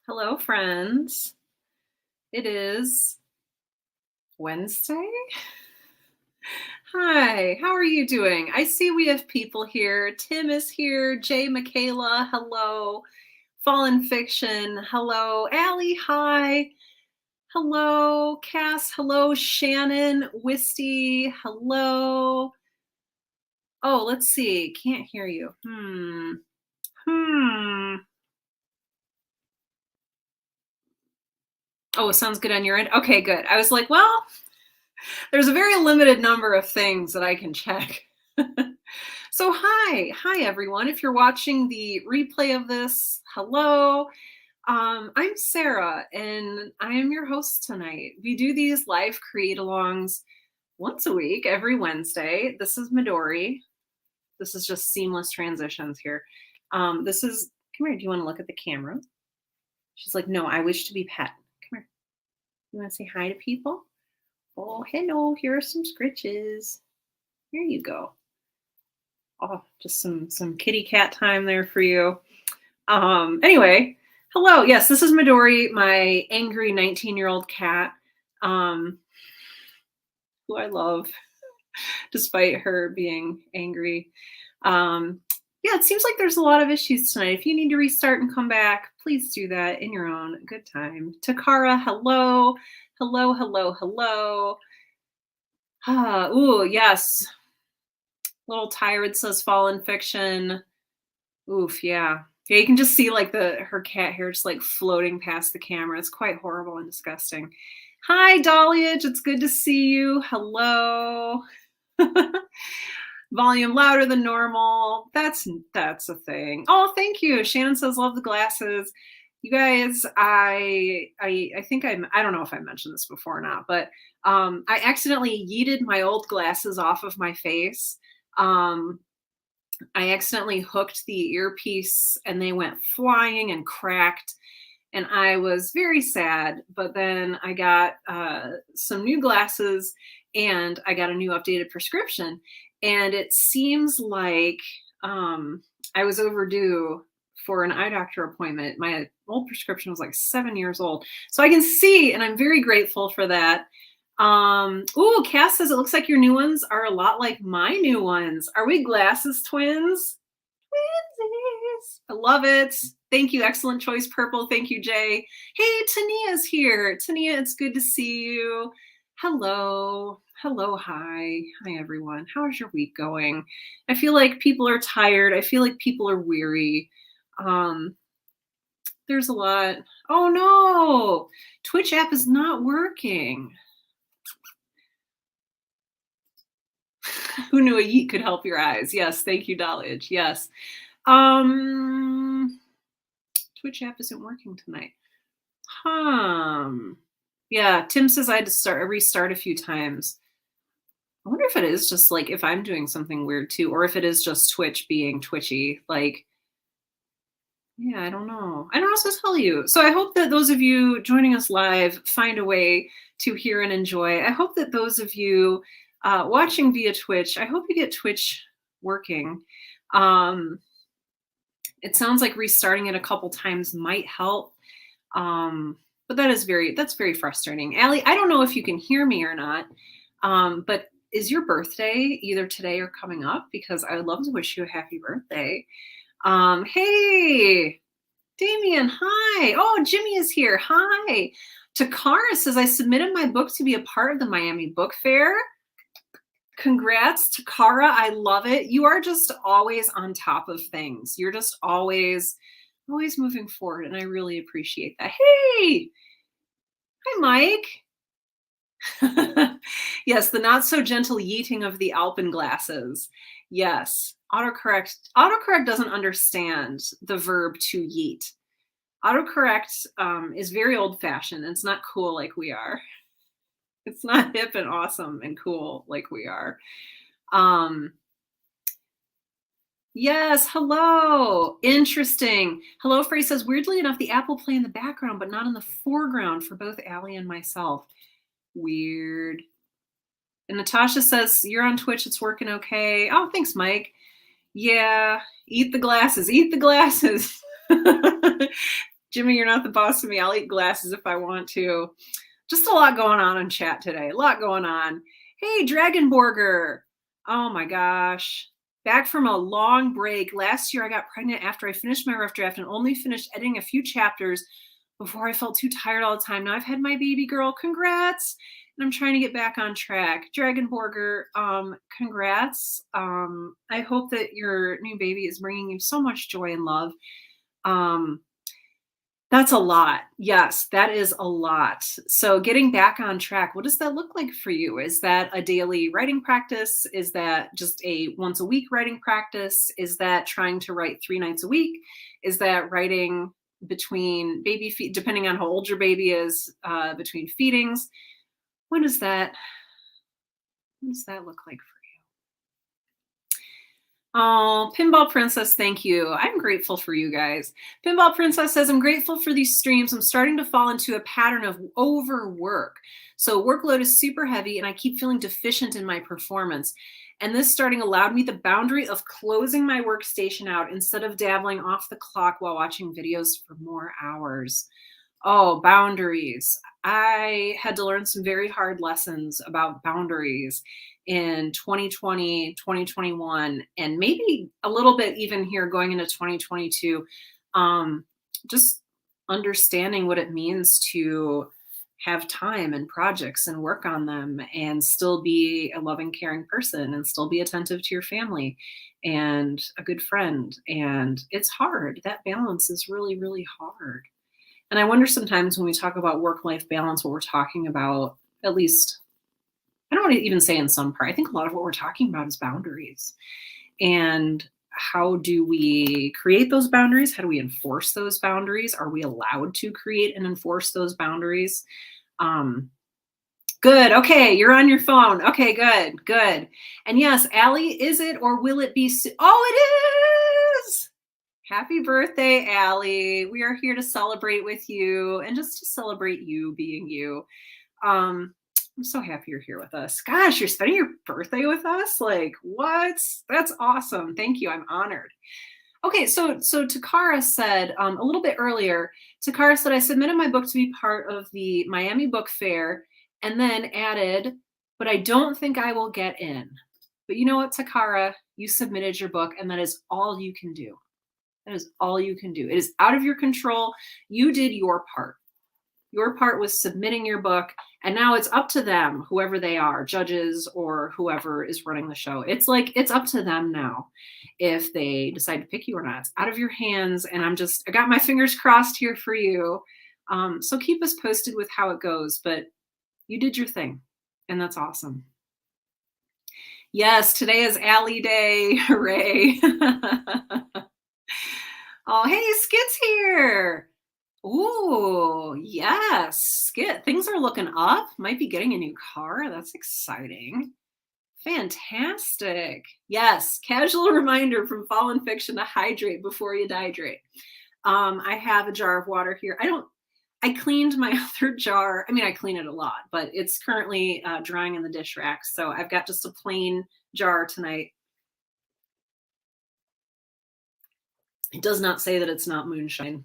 Hello, friends. It is Wednesday. Hi, how are you doing? I see we have people here. Tim is here. Jay, Michaela, hello. Fallen Fiction, hello. Allie, hi. Hello. Cass, hello. Shannon, Wisty, hello. Oh, let's see. Can't hear you. Oh, it sounds good on your end. Okay, good. I was like, well, there's a very limited number of things that I can check. So hi everyone. If you're watching the replay of this, hello. I'm Sarah and I am your host tonight. We do these live create-alongs once a week, every Wednesday. This is Midori. This is just seamless transitions here. Come here, do you want to look at the camera? She's like, no, I wish to be pet. Come here. You want to say hi to people? Oh, hello, here are some scritches. Here you go. Oh, just some kitty cat time there for you. Anyway, hello. Yes, this is Midori, my angry 19-year-old cat, who I love, despite her being angry. Yeah, it seems like there's a lot of issues tonight. If you need to restart and come back, please do that in your own good time. Takara, hello. Hello, hello, hello. Ooh, yes. Little Tired says Fallen Fiction. Oof, yeah. Yeah, you can just see like her cat hair just like floating past the camera. It's quite horrible and disgusting. Hi, Dahliage. It's good to see you. Hello. Volume louder than normal. That's a thing. Oh, thank you. Shannon says love the glasses. You guys, I think I don't know if I mentioned this before or not, but I accidentally yeeted my old glasses off of my face. I accidentally hooked the earpiece and they went flying and cracked. And I was very sad, but then I got some new glasses and I got a new updated prescription. And it seems like I was overdue for an eye doctor appointment. My old prescription was like 7 years old. So I can see, and I'm very grateful for that. Ooh, Cass says it looks like your new ones are a lot like my new ones. Are we glasses twins? Twinsies. I love it. Thank you. Excellent choice, Purple. Thank you, Jay. Hey, Tania's here. Tania, it's good to see you. Hello. Hello. Hi. Hi, everyone. How's your week going? I feel like people are tired. I feel like people are weary. There's a lot. Oh, no. Twitch app is not working. Who knew a yeet could help your eyes? Yes, thank you, Dahliage. Yes. Twitch app isn't working tonight. Yeah, Tim says I had to restart a few times. I wonder if it is just like if I'm doing something weird too, or if it is just Twitch being twitchy. Like, yeah, I don't know. I don't know what to tell you. So I hope that those of you joining us live find a way to hear and enjoy. I hope that those of you watching via Twitch, I hope you get Twitch working. It sounds like restarting it a couple times might help. But that's very frustrating. Allie, I don't know if you can hear me or not, but is your birthday either today or coming up? Because I would love to wish you a happy birthday. Hey, Damien, hi. Oh, Jimmy is here. Hi. Takara says, I submitted my book to be a part of the Miami Book Fair. Congrats, Takara. I love it. You are just always on top of things. You're just always moving forward, and I really appreciate that. Hey, hi, Mike. Yes, the not so gentle yeeting of the alpenglasses. Yes, autocorrect doesn't understand the verb to yeet. Autocorrect is very old-fashioned. It's not cool like we are. It's not hip and awesome and cool like we are. Yes, hello. Interesting. Hello, Frey says, weirdly enough, the app will play in the background, but not in the foreground for both Allie and myself. Weird. And Natasha says, you're on Twitch, it's working okay. Oh, thanks, Mike. Yeah, eat the glasses, eat the glasses. Jimmy, you're not the boss of me. I'll eat glasses if I want to. Just a lot going on in chat today. A lot going on. Hey, Dragonborger. Oh my gosh. Back from a long break. Last year I got pregnant after I finished my rough draft and only finished editing a few chapters before I felt too tired all the time. Now I've had my baby girl. Congrats. And I'm trying to get back on track. Dragonborger, congrats. I hope that your new baby is bringing you so much joy and love. That's a lot. Yes, that is a lot. So getting back on track, what does that look like for you? Is that a daily writing practice? Is that just a once a week writing practice? Is that trying to write 3 nights a week? Is that writing between baby feed, depending on how old your baby is, between feedings? What does that look like for you? Oh, Pinball Princess, thank you. I'm grateful for you guys. Pinball Princess says, I'm grateful for these streams. I'm starting to fall into a pattern of overwork. So workload is super heavy and I keep feeling deficient in my performance. And this starting allowed me the boundary of closing my workstation out instead of dabbling off the clock while watching videos for more hours. Oh, boundaries. I had to learn some very hard lessons about boundaries in 2020, 2021, and maybe a little bit even here going into 2022. Just understanding what it means to have time and projects and work on them and still be a loving, caring person and still be attentive to your family and a good friend. And it's hard. That balance is really, really hard. And I wonder sometimes when we talk about work-life balance, what we're talking about, at least, I don't want to even say in some part, I think a lot of what we're talking about is boundaries. And how do we create those boundaries? How do we enforce those boundaries? Are we allowed to create and enforce those boundaries? Good. Okay, you're on your phone. Okay, good, good. And yes, Allie, is it or will it be? Oh, it is. Happy birthday, Allie. We are here to celebrate with you and just to celebrate you being you. I'm so happy you're here with us. Gosh, you're spending your birthday with us? Like, what? That's awesome. Thank you. I'm honored. Okay, so Takara said a little bit earlier, Takara said, I submitted my book to be part of the Miami Book Fair and then added, but I don't think I will get in. But you know what, Takara? You submitted your book and that is all you can do. That is all you can do. It is out of your control. You did your part. Your part was submitting your book, and now it's up to them, whoever they are, judges or whoever is running the show. It's like, it's up to them now if they decide to pick you or not. It's out of your hands, and I got my fingers crossed here for you. So keep us posted with how it goes, but you did your thing, and that's awesome. Yes, today is Allie Day. Hooray. Oh, hey, Skit's here. Ooh, yes, Skit. Things are looking up. Might be getting a new car. That's exciting. Fantastic. Yes, casual reminder from Fallen Fiction to hydrate before you dehydrate. I have a jar of water here. I cleaned my other jar. I mean, I clean it a lot, but it's currently drying in the dish rack. So I've got just a plain jar tonight. It does not say that it's not moonshine.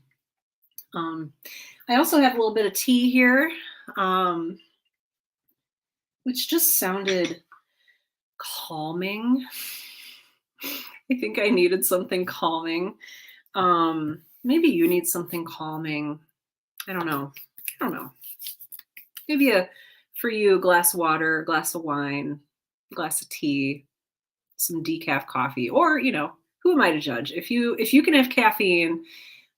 I also have a little bit of tea here, which just sounded calming. I think I needed something calming. Maybe you need something calming. I don't know. Maybe for you, a glass of water, a glass of wine, a glass of tea, some decaf coffee, or, who am I to judge? If you can have caffeine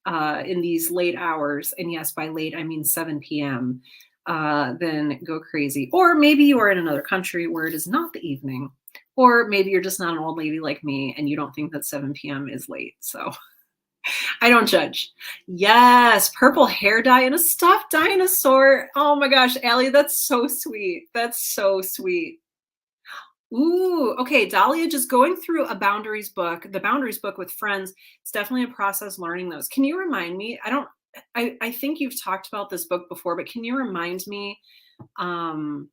in these late hours, and yes, by late I mean 7 p.m., then go crazy. Or maybe you are in another country where it is not the evening, or maybe you're just not an old lady like me and you don't think that 7 p.m. is late. So I don't judge. Yes, purple hair dye and a stuffed dinosaur. Oh my gosh, Allie, that's so sweet. That's so sweet. Ooh, okay, Dahlia, just going through the Boundaries book with friends. It's definitely a process learning those. Can you remind me? I think you've talked about this book before, but can you remind me, what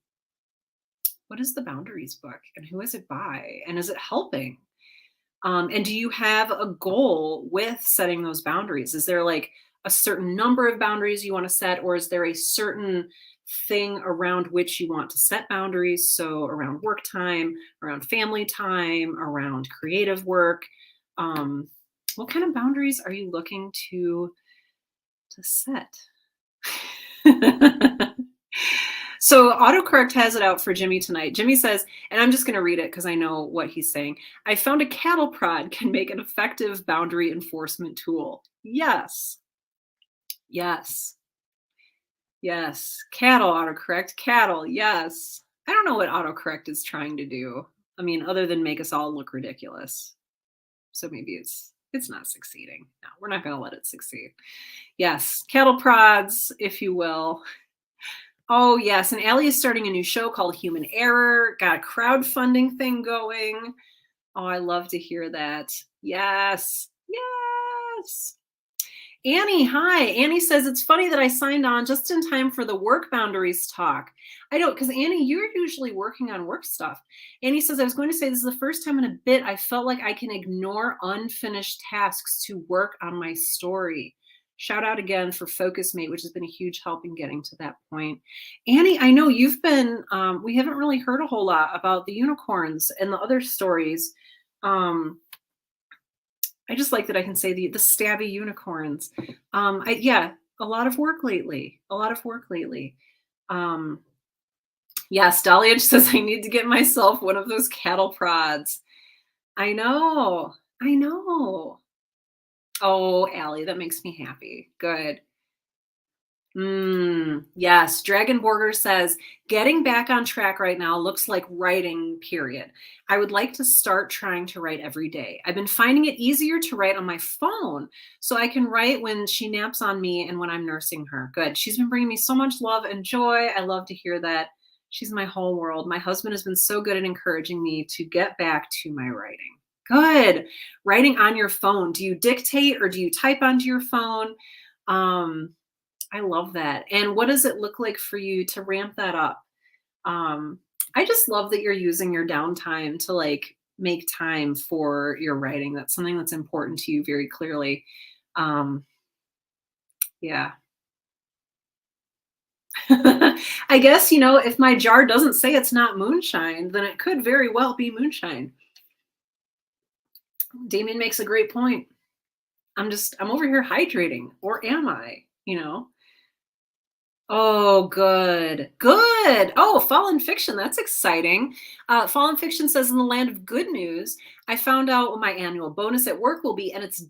is the Boundaries book and who is it by? And is it helping? And do you have a goal with setting those boundaries? Is there like a certain number of boundaries you want to set, or is there a certain thing around which you want to set boundaries? So around work time, around family time, around creative work. What kind of boundaries are you looking to set? So autocorrect has it out for Jimmy tonight. Jimmy says, and I'm just going to read it because I know what he's saying. I found a cattle prod can make an effective boundary enforcement tool. Yes. Yes. Yes. Cattle autocorrect. Cattle. Yes. I don't know what autocorrect is trying to do. I mean, other than make us all look ridiculous. So maybe it's not succeeding. No, we're not going to let it succeed. Yes. Cattle prods, if you will. Oh, yes. And Allie is starting a new show called Human Error. Got a crowdfunding thing going. Oh, I love to hear that. Yes. Yes. Annie, hi. Annie says, it's funny that I signed on just in time for the work boundaries talk. I don't, because Annie, you're usually working on work stuff. Annie says, I was going to say this is the first time in a bit I felt like I can ignore unfinished tasks to work on my story. Shout out again for Focus Mate, which has been a huge help in getting to that point. Annie, I know you've been, we haven't really heard a whole lot about the unicorns and the other stories. I just like that I can say the stabby unicorns. Yeah, a lot of work lately. A lot of work lately. Yes, Dahlia says I need to get myself one of those cattle prods. I know. I know. Oh, Allie, that makes me happy. Good. Yes, Dragonborger says, getting back on track right now looks like writing, period. I would like to start trying to write every day. I've been finding it easier to write on my phone so I can write when she naps on me and when I'm nursing her. Good. She's been bringing me so much love and joy. I love to hear that. She's my whole world. My husband has been so good at encouraging me to get back to my writing. Good. Writing on your phone. Do you dictate or do you type onto your phone? I love that. And what does it look like for you to ramp that up? I just love that you're using your downtime to like make time for your writing. That's something that's important to you very clearly. Yeah. I guess, if my jar doesn't say it's not moonshine, then it could very well be moonshine. Damien makes a great point. I'm over here hydrating, or am I, Oh, good. Good. Oh, Fallen Fiction. That's exciting. Fallen Fiction says, in the land of good news, I found out what my annual bonus at work will be, and it's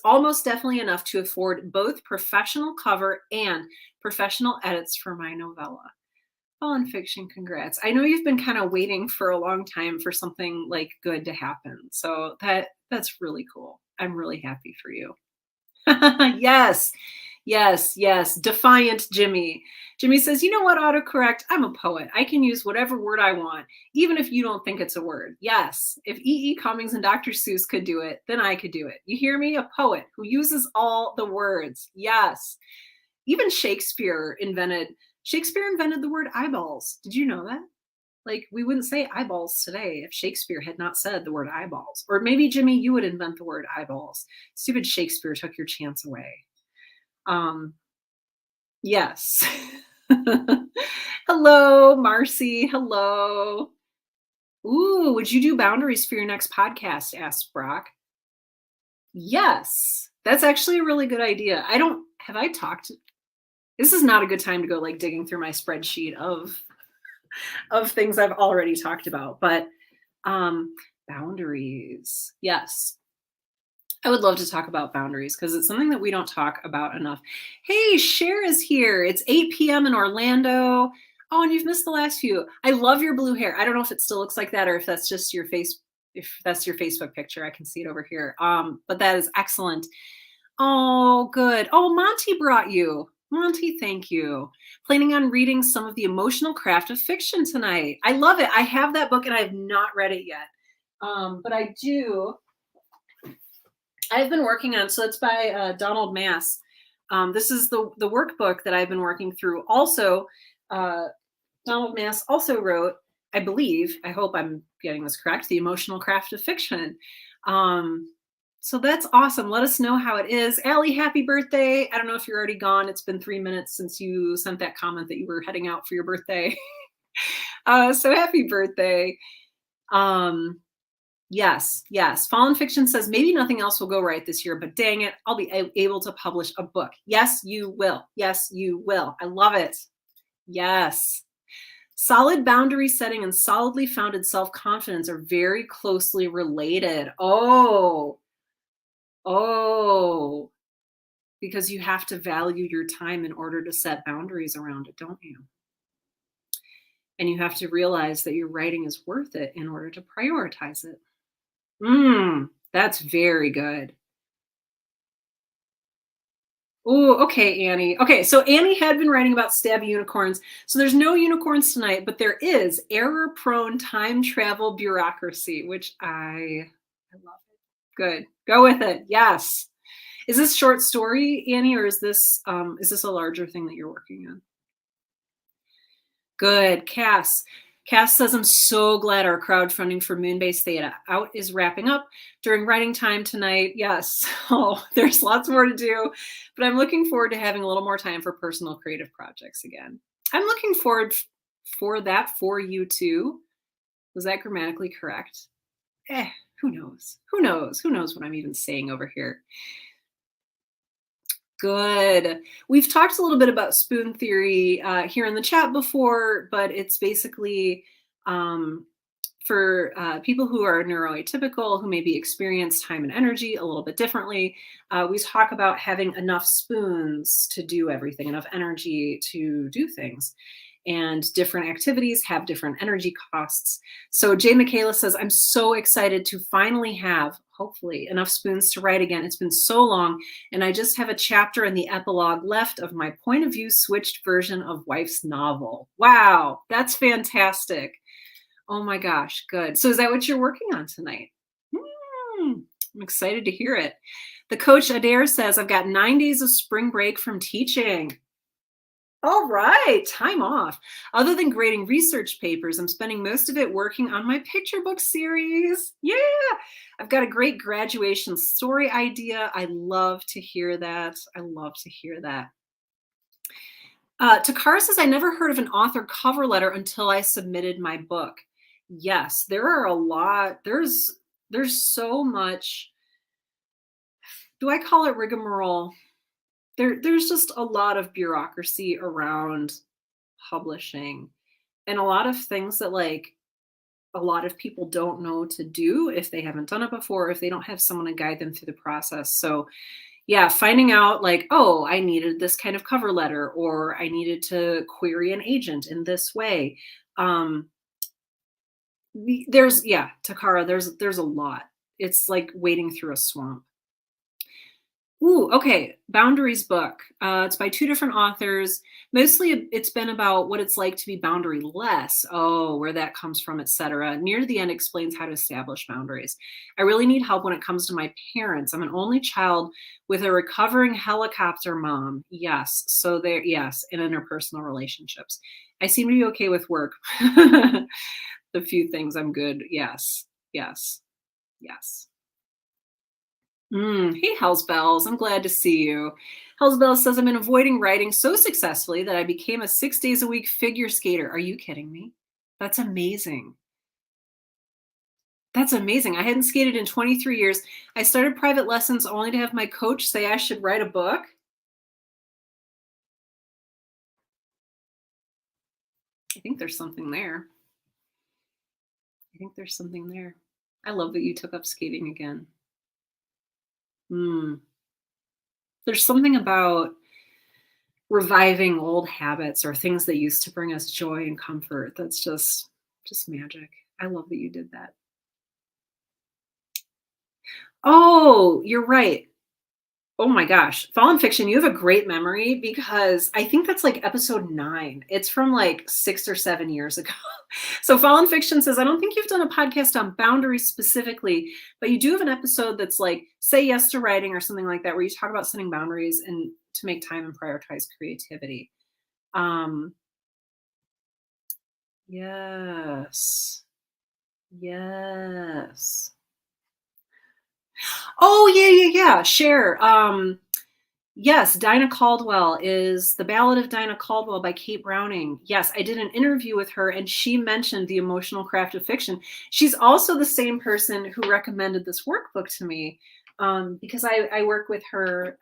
almost definitely enough to afford both professional cover and professional edits for my novella. Fallen Fiction, congrats. I know you've been kind of waiting for a long time for something like good to happen. So that's really cool. I'm really happy for you. Yes. Yes, yes. Defiant Jimmy. Jimmy says, you know what, autocorrect? I'm a poet. I can use whatever word I want, even if you don't think it's a word. Yes. If E.E. Cummings and Dr. Seuss could do it, then I could do it. You hear me? A poet who uses all the words. Yes. Even Shakespeare invented the word eyeballs. Did you know that? Like, we wouldn't say eyeballs today if Shakespeare had not said the word eyeballs. Or maybe, Jimmy, you would invent the word eyeballs. Stupid Shakespeare took your chance away. Yes. Hello, Marcy. Hello. Ooh, would you do boundaries for your next podcast? Asked Brock. Yes, that's actually a really good idea. This is not a good time to go like digging through my spreadsheet of things I've already talked about, but boundaries. Yes. I would love to talk about boundaries because it's something that we don't talk about enough. Hey, Cher is here. It's 8 p.m. in Orlando. Oh, and you've missed the last few. I love your blue hair. I don't know if it still looks like that or if that's just your face. If that's your Facebook picture, I can see it over here. But that is excellent. Oh, good. Oh, Monty brought you. Monty, thank you. Planning on reading some of The Emotional Craft of Fiction tonight. I love it. I have that book and I have not read it yet. But I do. I've been working on, so it's by Donald Mass. This is the workbook that I've been working through. Also, Donald Mass also wrote, I believe, I hope I'm getting this correct, The Emotional Craft of Fiction. So that's awesome. Let us know how it is. Allie, happy birthday. I don't know if you're already gone. It's been 3 minutes since you sent that comment that you were heading out for your birthday. So happy birthday. Um, yes, yes. Fallen Fiction says maybe nothing else will go right this year, but dang it, I'll be able to publish a book. Yes, you will. Yes, you will. I love it. Yes. Solid boundary setting and solidly founded self-confidence are very closely related. Oh, because you have to value your time in order to set boundaries around it, don't you? And you have to realize that your writing is worth it in order to prioritize it. That's very good. Oh, okay, Annie. Okay, so Annie had been writing about stabby unicorns. So there's no unicorns tonight, but there is error-prone time travel bureaucracy, which I love it. Good. Go with it. Yes. Is this short story, Annie, or is this a larger thing that you're working on? Good. Cass. Cass says, I'm so glad our crowdfunding for Moonbase Theta Out is wrapping up during writing time tonight. Yes. Oh, there's lots more to do, but I'm looking forward to having a little more time for personal creative projects again. I'm looking forward for that for you too. Was that grammatically correct? Who knows? Who knows? Who knows what I'm even saying over here? Good. We've talked a little bit about spoon theory here in the chat before, but it's basically um, for people who are neuroatypical, who maybe experience time and energy a little bit differently. We talk about having enough spoons to do everything, enough energy to do things. And different activities have different energy costs. So Jay Michaela says, I'm so excited to finally have, hopefully, enough spoons to write again. It's been so long, and I just have a chapter in the epilogue left of my point of view switched version of Wife's novel. Wow, that's fantastic. Oh my gosh, good. So is that what you're working on tonight? I'm excited to hear it. The coach Adair says, I've got 9 days of spring break from teaching. All right, time off. Other than grading research papers, I'm spending most of it working on my picture book series. Yeah, I've got a great graduation story idea. I love to hear that. I love to hear that. Takara says, I never heard of an author cover letter until I submitted my book. Yes, there are a lot. There's so much. Do I call it rigmarole? There's just a lot of bureaucracy around publishing and a lot of things that like a lot of people don't know to do if they haven't done it before, if they don't have someone to guide them through the process. So yeah, finding out like, oh, I needed this kind of cover letter, or I needed to query an agent in this way. Takara, there's a lot. It's like wading through a swamp. Ooh, okay. Boundaries book. It's by two different authors. Mostly it's been about what it's like to be boundaryless. Oh, where that comes from, etc. Near the end explains how to establish boundaries. I really need help when it comes to my parents. I'm an only child with a recovering helicopter mom. Yes. So yes, in interpersonal relationships. I seem to be okay with work. The few things I'm good. Yes. Yes. Yes. Hey, Hells Bells. I'm glad to see you. Hells Bells says, I've been avoiding writing so successfully that I became a 6 days a week figure skater. Are you kidding me? That's amazing. That's amazing. I hadn't skated in 23 years. I started private lessons only to have my coach say I should write a book. I think there's something there. I think there's something there. I love that you took up skating again. There's something about reviving old habits or things that used to bring us joy and comfort. That's just magic. I love that you did that. Oh, you're right. Oh my gosh. Fallen Fiction, you have a great memory because I think that's like episode 9. It's from like 6 or 7 years ago. So Fallen Fiction says, I don't think you've done a podcast on boundaries specifically, but you do have an episode that's like Say Yes to Writing or something like that, where you talk about setting boundaries and to make time and prioritize creativity. Yes. Yes. Oh, yeah, yeah, yeah. Share. Yes, Dinah Caldwell is The Ballad of Dinah Caldwell by Kate Browning. Yes, I did an interview with her and she mentioned The Emotional Craft of Fiction. She's also the same person who recommended this workbook to me because I work with her.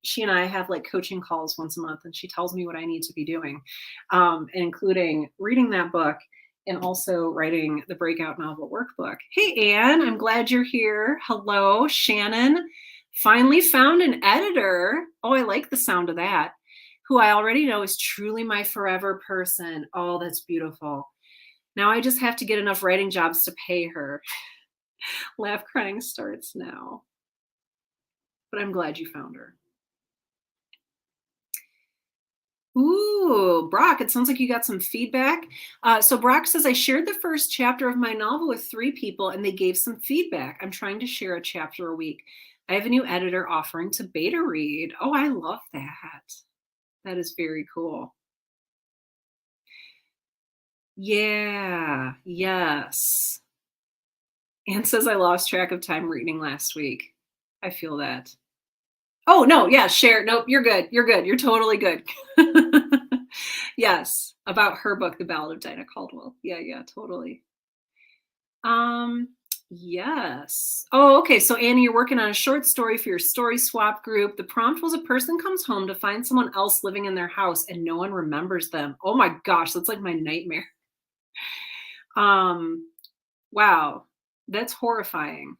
She and I have like coaching calls once a month, and she tells me what I need to be doing, including reading that book and also writing the breakout novel workbook. Hey, Anne, I'm glad you're here. Hello, Shannon. Finally found an editor. Oh, I like the sound of that. Who I already know is truly my forever person. Oh, that's beautiful. Now I just have to get enough writing jobs to pay her. Laugh crying starts now. But I'm glad you found her. Ooh, Brock, it sounds like you got some feedback. So Brock says, I shared the first chapter of my novel with 3 people and they gave some feedback. I'm trying to share a chapter a week. I have a new editor offering to beta read. Oh, I love that. That is very cool. Yeah, yes. Anne says I lost track of time reading last week. I feel that. Oh, no, yeah, share. Nope, you're good. You're good. You're totally good. Yes, about her book, The Ballad of Dinah Caldwell. Yeah, yeah, totally. Um, yes. Oh, okay. So Annie, you're working on a short story for your story swap group. The prompt was a person comes home to find someone else living in their house and no one remembers them. Oh my gosh, that's like my nightmare. Um, wow, that's horrifying.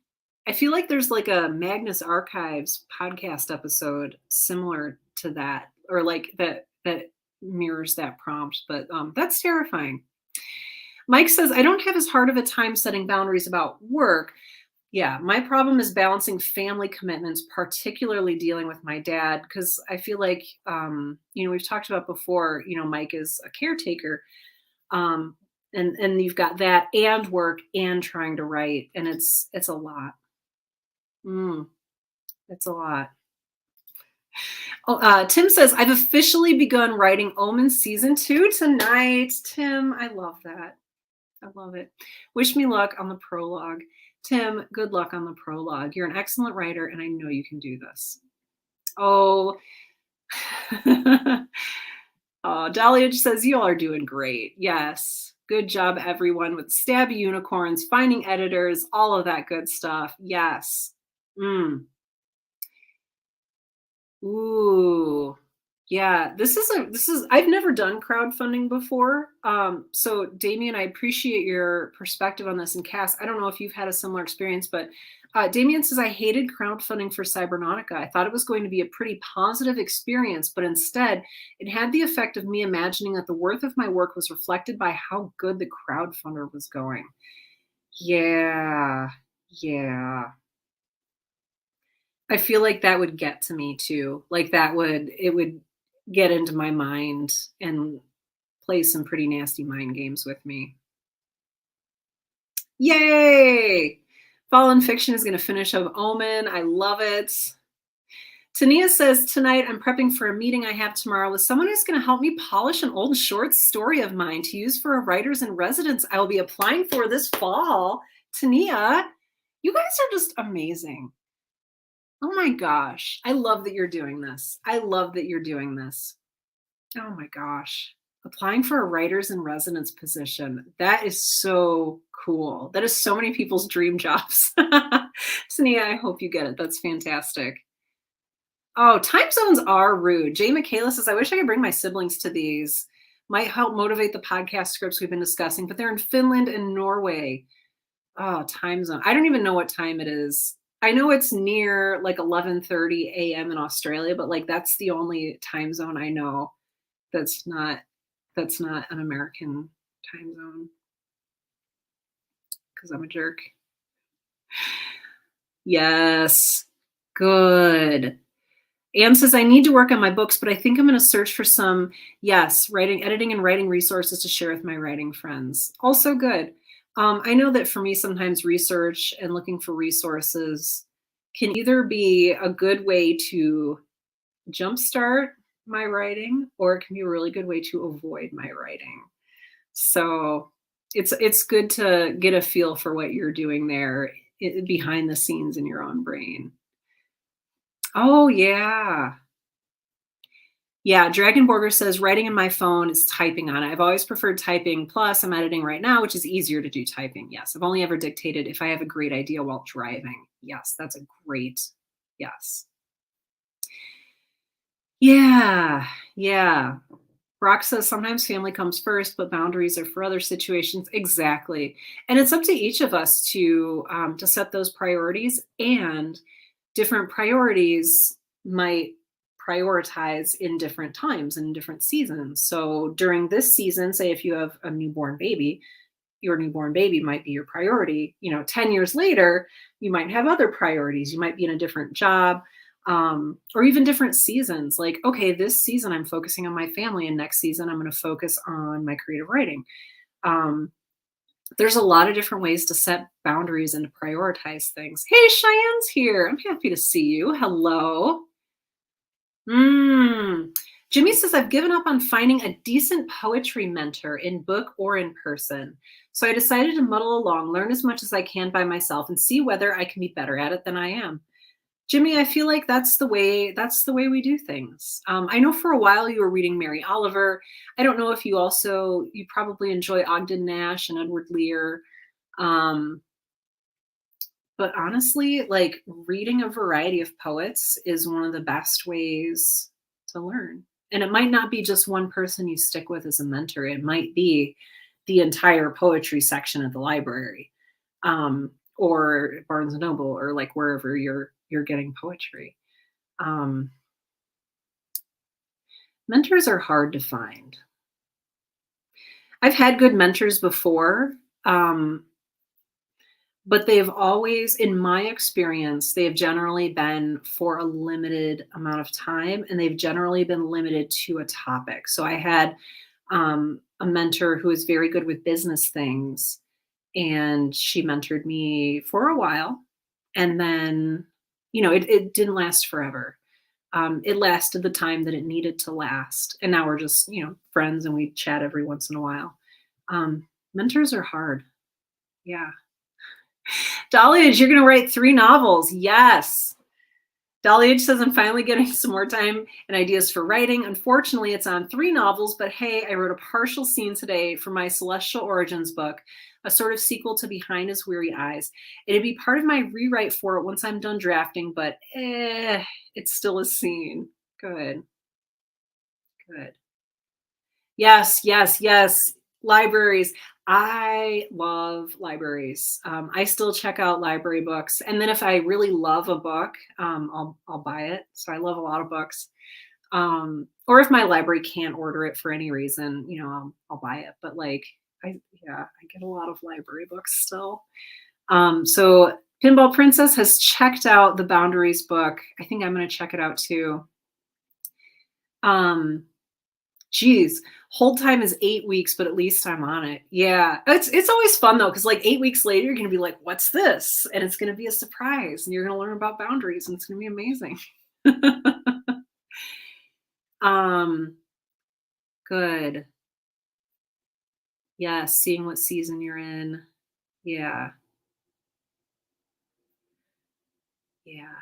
I feel like there's like a Magnus Archives podcast episode similar to that, or like that mirrors that prompt, but that's terrifying. Mike says, I don't have as hard of a time setting boundaries about work. Yeah, my problem is balancing family commitments, particularly dealing with my dad, because I feel like, we've talked about before, Mike is a caretaker. Um, and you've got that and work and trying to write, and it's a lot. Mm, it's a lot. Oh, Tim says, I've officially begun writing Omen season 2 tonight. Tim, I love that. I love it. Wish me luck on the prologue. Tim, good luck on the prologue. You're an excellent writer, and I know you can do this. Oh, oh, Dahlia just says, you all are doing great. Yes. Good job, everyone, with stab unicorns, finding editors, all of that good stuff. Yes. Mm. Ooh. Yeah, this is I've never done crowdfunding before. So Damien, I appreciate your perspective on this. And Cass, I don't know if you've had a similar experience, but Damien says I hated crowdfunding for Cybernautica. I thought it was going to be a pretty positive experience, but instead it had the effect of me imagining that the worth of my work was reflected by how good the crowdfunder was going. Yeah, yeah. I feel like that would get to me too. Like it would get into my mind and play some pretty nasty mind games with me. Yay! Fallen Fiction is going to finish up Omen. I love it. Tania says, tonight I'm prepping for a meeting I have tomorrow with someone who's going to help me polish an old short story of mine to use for a writers in residence I will be applying for this fall. Tania, you guys are just amazing. Oh my gosh. I love that you're doing this. I love that you're doing this. Oh my gosh. Applying for a writers in residence position. That is so cool. That is so many people's dream jobs. Sania, I hope you get it. That's fantastic. Oh, time zones are rude. Jay Michaela says, I wish I could bring my siblings to these. Might help motivate the podcast scripts we've been discussing, but they're in Finland and Norway. Oh, time zone. I don't even know what time it is. I know it's near like 11:30 a.m. in Australia, but like that's the only time zone I know that's not an American time zone because I'm a jerk. Yes. Good. Anne says, I need to work on my books, but I think I'm going to search for some, yes, writing, editing, and writing resources to share with my writing friends. Also good. I know that for me, sometimes research and looking for resources can either be a good way to jumpstart my writing, or it can be a really good way to avoid my writing. So it's good to get a feel for what you're doing there. behind the scenes in your own brain. Oh, yeah. Yeah, Dragonborger says writing in my phone is typing on it. I've always preferred typing. Plus, I'm editing right now, which is easier to do typing. Yes, I've only ever dictated if I have a great idea while driving. Yes, that's a great, yes. Yeah, yeah. Brock says sometimes family comes first, but boundaries are for other situations. Exactly, and it's up to each of us to set those priorities. And different priorities might prioritize in different times and in different seasons. So during this season, say if you have a newborn baby, your newborn baby might be your priority. 10 years later, you might have other priorities. You might be in a different job, or even different seasons. Like, okay, this season I'm focusing on my family, and next season I'm going to focus on my creative writing. Um, there's a lot of different ways to set boundaries and to prioritize things. Hey, Cheyenne's here. I'm happy to see you. Hello. Jimmy says, I've given up on finding a decent poetry mentor in book or in person. So I decided to muddle along, learn as much as I can by myself, and see whether I can be better at it than I am. Jimmy, I feel like that's the way we do things. I know for a while you were reading Mary Oliver. I don't know if you probably enjoy Ogden Nash and Edward Lear. Um, but honestly, like reading a variety of poets is one of the best ways to learn. And it might not be just one person you stick with as a mentor. It might be the entire poetry section at the library, or Barnes and Noble, or like wherever you're getting poetry. Um, Mentors are hard to find. I've had good mentors before, but they've always, in my experience, they've generally been for a limited amount of time, and they've generally been limited to a topic. So I had a mentor who was very good with business things, and she mentored me for a while. And then, it didn't last forever. It lasted the time that it needed to last. And now we're just, friends, and we chat every once in a while. Mentors are hard. Yeah. Dolly, you're going to write 3 novels. Yes. Dolly H says, I'm finally getting some more time and ideas for writing. Unfortunately, it's on 3 novels, but hey, I wrote a partial scene today for my Celestial Origins book, a sort of sequel to Behind His Weary Eyes. It'd be part of my rewrite for it once I'm done drafting, but it's still a scene. Good. Good. Yes, yes, yes. Libraries. I love libraries. I still check out library books, and then if I really love a book, I'll buy it. So I love a lot of books. Or if my library can't order it for any reason, I'll buy it. But like, I get a lot of library books still. So Pinball Princess has checked out the Boundaries book. I think I'm going to check it out too. Geez, hold time is 8 weeks, but at least I'm on it. Yeah, it's always fun though, because like 8 weeks later, you're gonna be like, "What's this?" And it's gonna be a surprise, and you're gonna learn about boundaries, and it's gonna be amazing. um, Good. Yeah, seeing what season you're in. Yeah, yeah.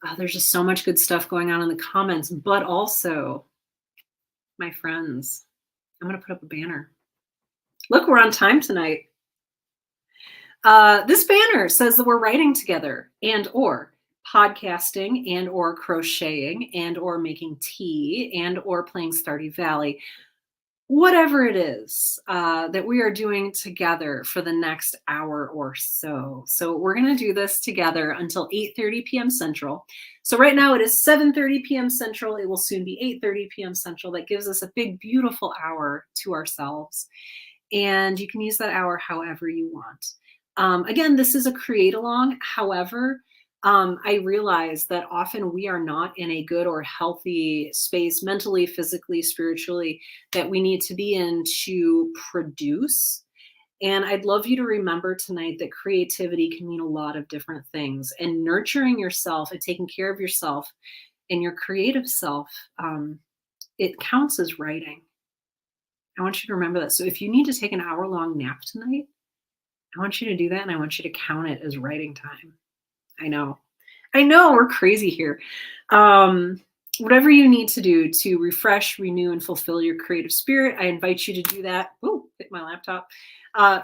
Oh, there's just so much good stuff going on in the comments, but also, my friends, I'm gonna put up a banner. Look, we're on time tonight. This banner says that we're writing together and or podcasting and or crocheting and or making tea and or playing Stardew Valley. Whatever it is that we are doing together for the next hour or so. So we're going to do this together until 8:30 p.m. Central. So right now it is 7:30 p.m. Central. It will soon be 8:30 p.m. Central. That gives us a big, beautiful hour to ourselves. And you can use that hour however you want. Again, this is a create along. However, I realize that often we are not in a good or healthy space mentally, physically, spiritually, that we need to be in to produce. And I'd love you to remember tonight that creativity can mean a lot of different things, and nurturing yourself and taking care of yourself and your creative self, it counts as writing. I want you to remember that. So if you need to take an hour-long nap tonight, I want you to do that, and I want you to count it as writing time. I know. I know, we're crazy here. Um, Whatever you need to do to refresh, renew, and fulfill your creative spirit, I invite you to do that. Ooh, hit my laptop.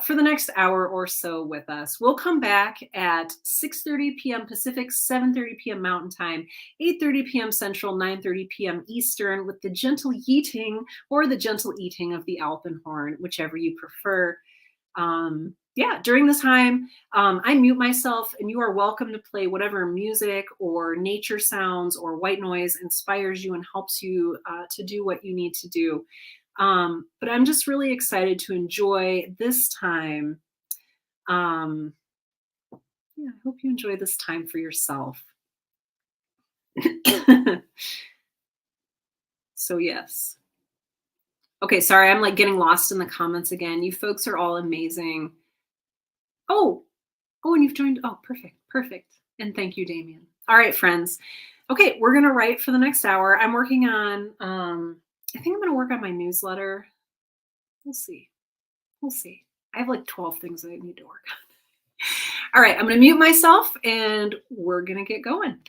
For the next hour or so with us. We'll come back at 6:30 p.m. Pacific, 7:30 p.m. Mountain Time, 8:30 p.m. Central, 9:30 p.m. Eastern, with the gentle yeeting or the gentle eating of the alpenhorn, whichever you prefer. Yeah, during this time, I mute myself, and you are welcome to play whatever music or nature sounds or white noise inspires you and helps you to do what you need to do. But I'm just really excited to enjoy this time. Um, yeah, I hope you enjoy this time for yourself. So, yes. Okay, sorry, I'm like getting lost in the comments again. You folks are all amazing. Oh, oh, and you've joined. Oh, perfect, perfect. And thank you, Damien. All right, friends. Okay, we're gonna write for the next hour. I'm working on. I think I'm gonna work on my newsletter. We'll see. We'll see. I have like 12 things that I need to work on. All right, I'm gonna mute myself, and we're gonna get going.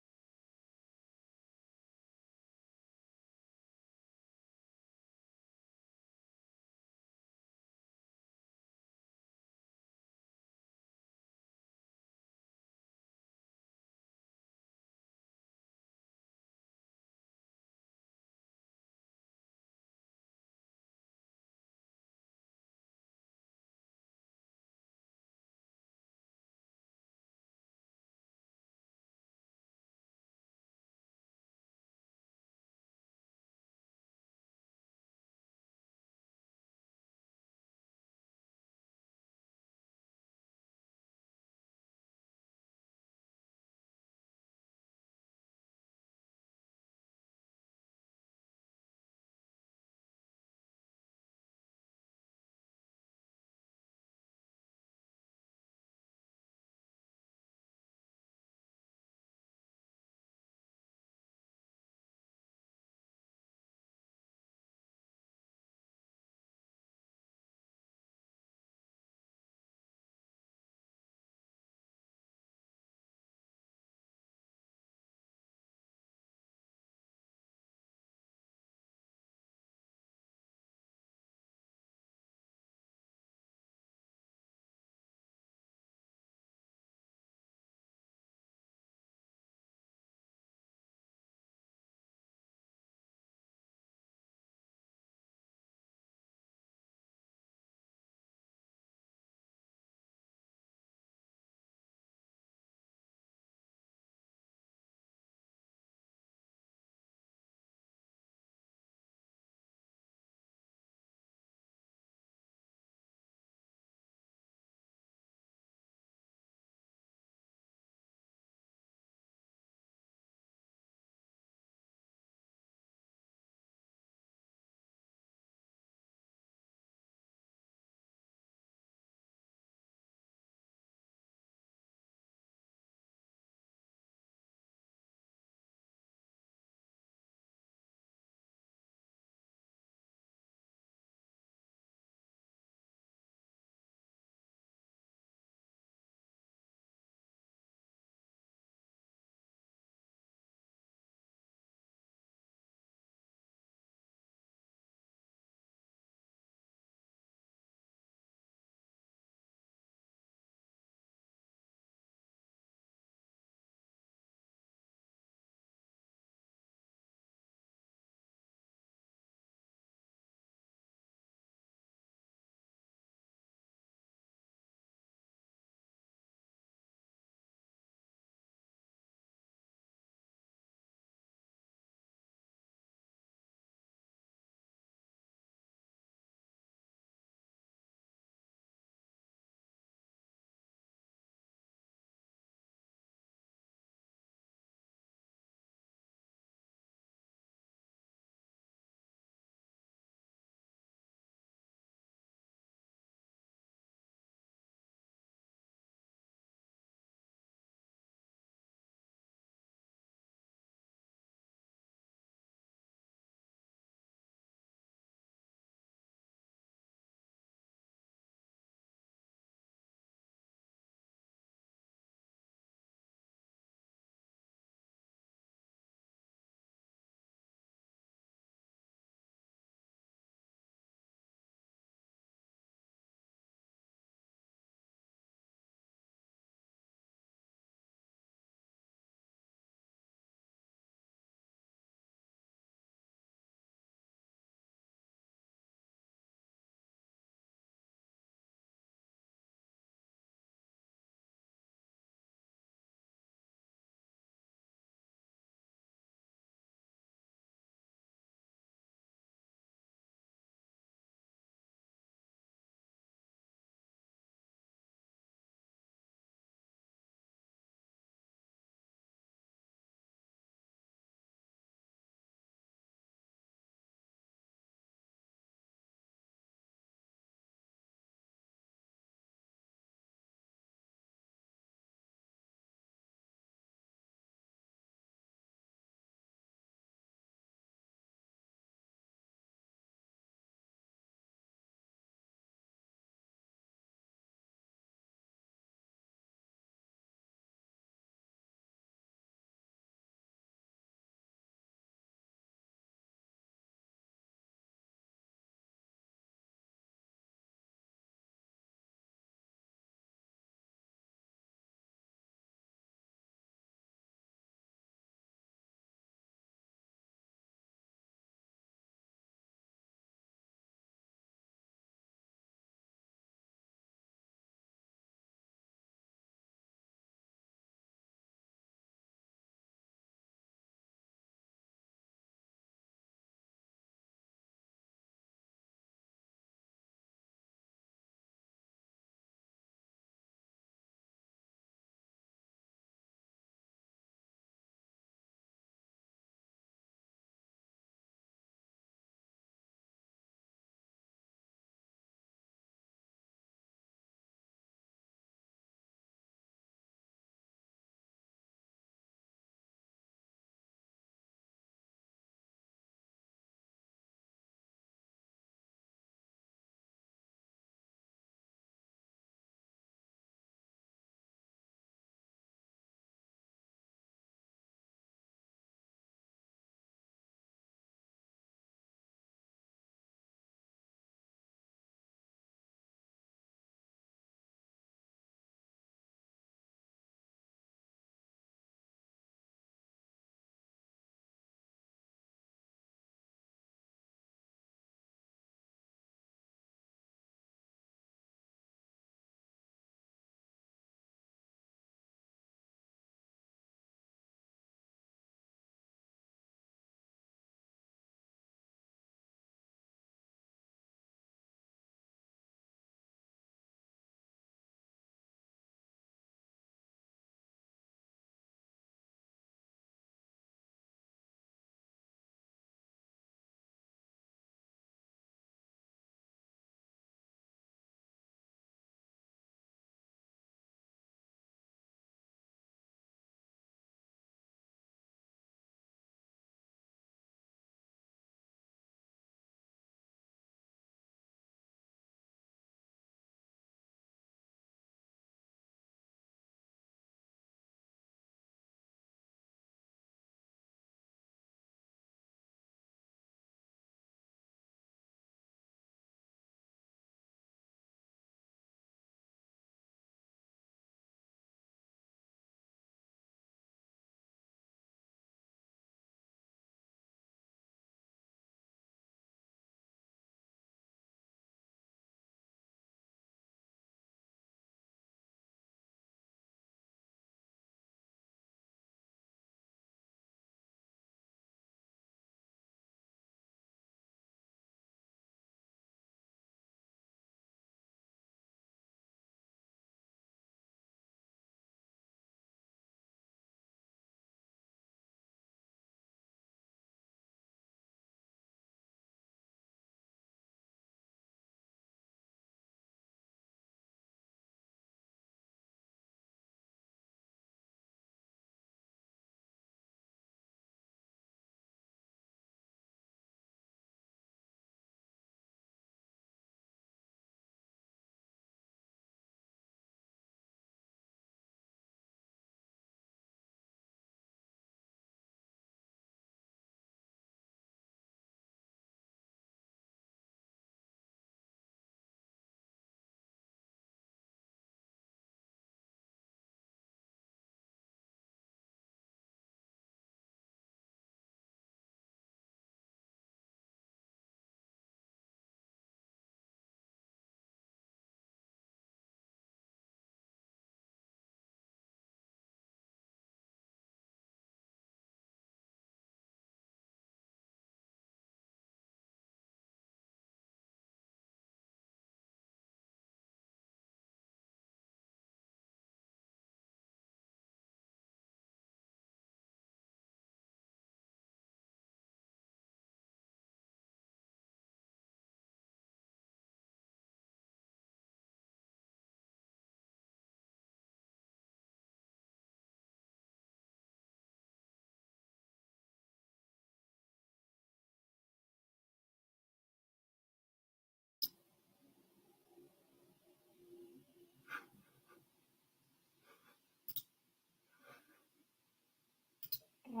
Hey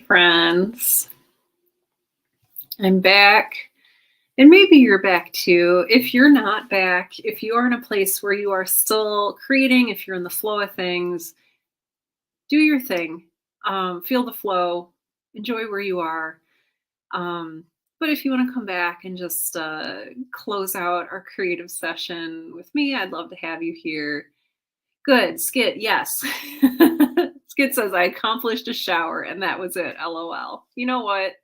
friends, I'm back. And maybe you're back too. If you're not back, if you are in a place where you are still creating, if you're in the flow of things, do your thing. Feel the flow, enjoy where you are. But if you want to come back and just close out our creative session with me, I'd love to have you here. Good, Skit, yes. Skit says, I accomplished a shower and that was it, LOL. You know what?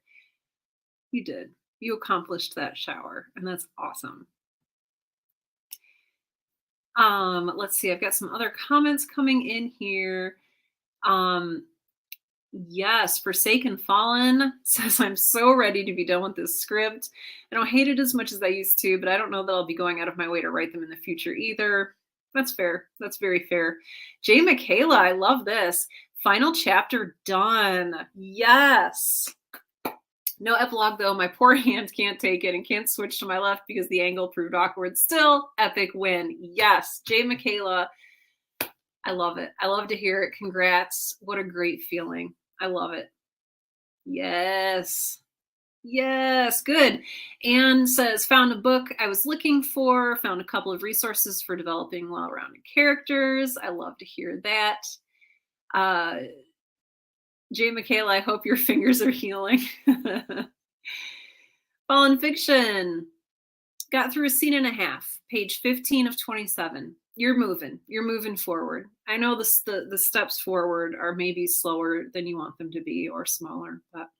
You did. You accomplished that shower, and that's awesome. Let's see, I've got some other comments coming in here. Yes, Forsaken Fallen says, I'm so ready to be done with this script. I don't hate it as much as I used to, but I don't know that I'll be going out of my way to write them in the future either. That's fair. That's very fair. Jay Michaela, I love this. Final chapter done. Yes. No epilogue though, my poor hand can't take it and can't switch to my left because the angle proved awkward. Still, epic win. Yes, Jay Michaela, I love it. I love to hear it. Congrats. What a great feeling. I love it. Yes. Yes, good. Anne says, found a book I was looking for, found a couple of resources for developing well-rounded characters. I love to hear that. Jay Michaela, I hope your fingers are healing. Fallen Fiction. Got through a scene and a half, page 15 of 27. You're moving forward. I know the steps forward are maybe slower than you want them to be or smaller, but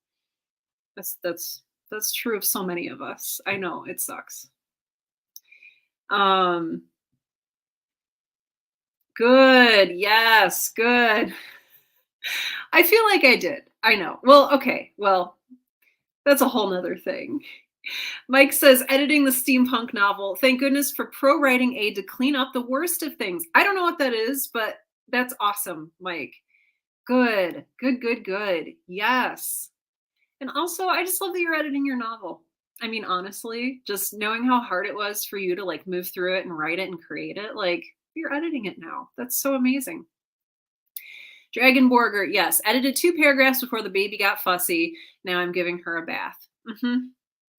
that's true of so many of us. I know it sucks. Good. Yes, good. I feel like I did. I know. Well, okay. Well, that's a whole nother thing. Mike says, editing the steampunk novel. Thank goodness for pro writing aid to clean up the worst of things. I don't know what that is, but that's awesome, Mike. Good, good, good, good. Yes. And also, I just love that you're editing your novel. I mean, honestly, just knowing how hard it was for you to like move through it and write it and create it, like you're editing it now. That's so amazing. Dragonborger, yes, edited 2 paragraphs before the baby got fussy. Now I'm giving her a bath. Mm-hmm.